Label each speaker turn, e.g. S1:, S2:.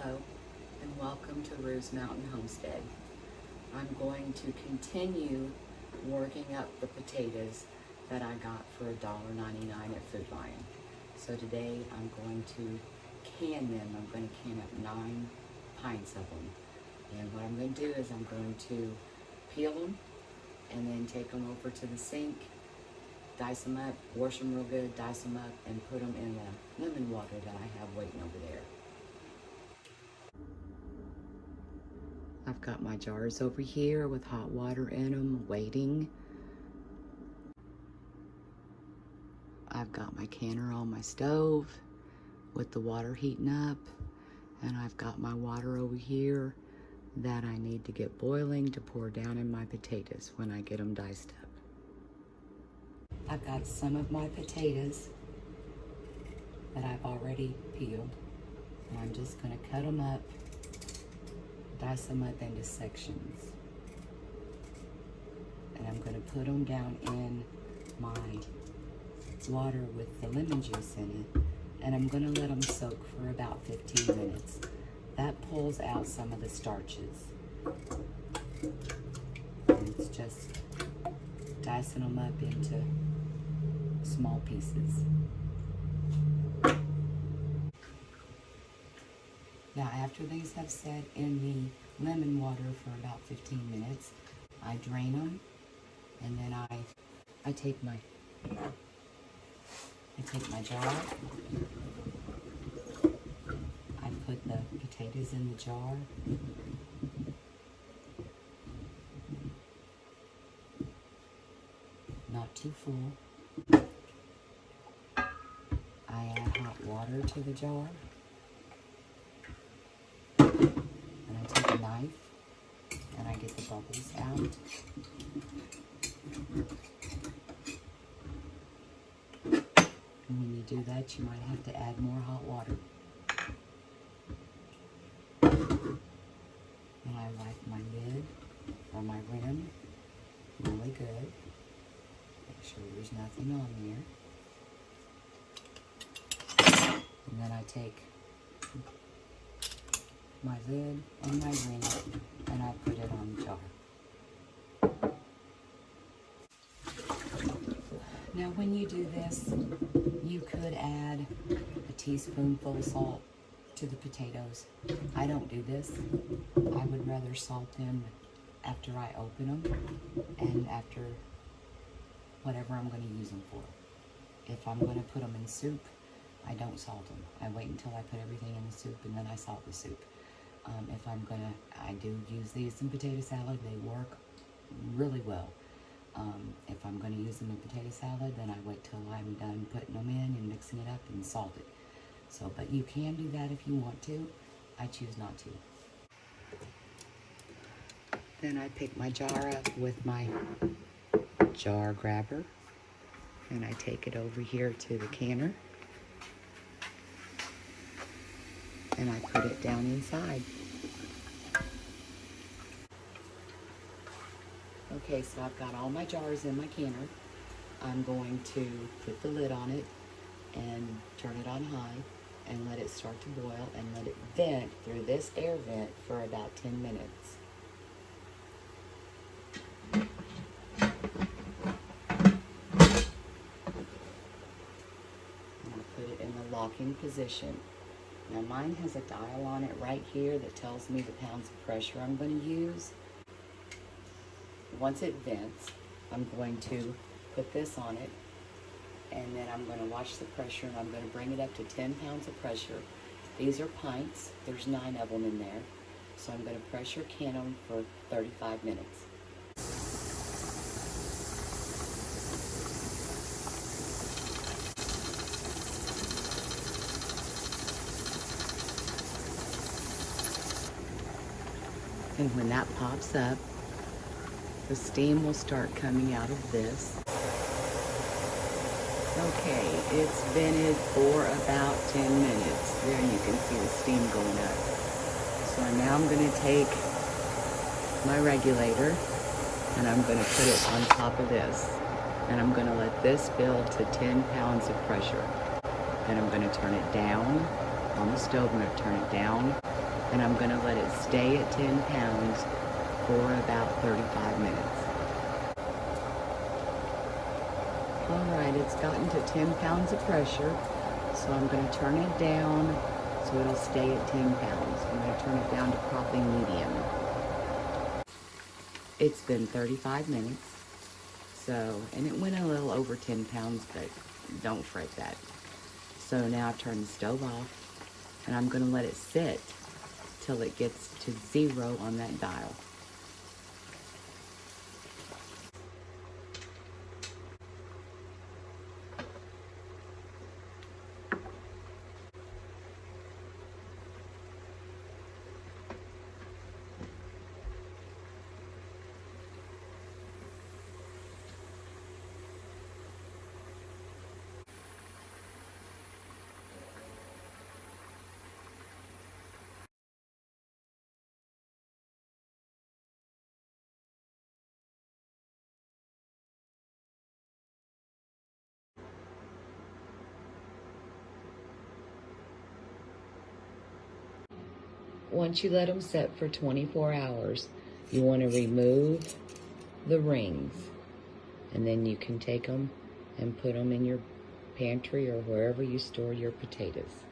S1: Hello and welcome to Rue's Mountain Homestead. I'm going to continue working up the potatoes that I got for $1.99 at Food Lion. So today I'm going to can them. I'm going to can up 9 pints of them. And what I'm going to do is I'm going to peel them and then take them over to the sink, dice them up, wash them real good, dice them up, and put them in the lemon water that I have waiting over there. I've got my jars over here with hot water in them, waiting. I've got my canner on my stove with the water heating up, and I've got my water over here that I need to get boiling to pour down in my potatoes when I get them diced up. I've got some of my potatoes that I've already peeled, and I'm just going to cut them up, dice them up into sections, and I'm going to put them down in my water with the lemon juice in it, and I'm going to let them soak for about 15 minutes. That pulls out some of the starches. And it's just dicing them up into small pieces. Now, after these have sat in the lemon water for about 15 minutes, I drain them, and then I take my jar. I put the potatoes in the jar. Not too full. I add hot water to the jar. And I take a knife and I get the bubbles out. And when you do that, you might have to add more hot water. And I wipe my lid or my rim really good. Make sure there's nothing on there. And then I take my lid and my ring and I put it on the jar. Now when you do this, you could add a teaspoonful of salt to the potatoes. I don't do this. I would rather salt them after I open them and after whatever I'm going to use them for. If I'm going to put them in soup, I don't salt them. I wait until I put everything in the soup and then I salt the soup. I do use these in potato salad. They work really well. If I'm going to use them in potato salad, then I wait till I'm done putting them in and mixing it up and salt it. So, but you can do that if you want to. I choose not to. Then I pick my jar up with my jar grabber and I take it over here to the canner and I put it down inside. Okay, so I've got all my jars in my canner. I'm going to put the lid on it and turn it on high and let it start to boil and let it vent through this air vent for about 10 minutes. And I'll put it in the locking position. Now mine has a dial on it right here that tells me the pounds of pressure I'm going to use. Once it vents, I'm going to put this on it, and then I'm going to watch the pressure, and I'm going to bring it up to 10 pounds of pressure. These are pints. There's 9 of them in there. So I'm going to pressure can them for 35 minutes. And when that pops up, the steam will start coming out of this. Okay, it's vented for about 10 minutes. There you can see the steam going up. So now I'm going to take my regulator and I'm going to put it on top of this. And I'm going to let this build to 10 pounds of pressure. Then I'm going to turn it down on the stove. I'm going to turn it down and I'm gonna let it stay at 10 pounds for about 35 minutes. All right, it's gotten to 10 pounds of pressure, so I'm gonna turn it down so it'll stay at 10 pounds. I'm gonna turn it down to probably medium. It's been 35 minutes, so, and it went a little over 10 pounds, but don't fret that. So now I've turned the stove off, and I'm gonna let it sit till it gets to 0 on that dial. Once you let them set for 24 hours, you want to remove the rings, and then you can take them and put them in your pantry or wherever you store your potatoes.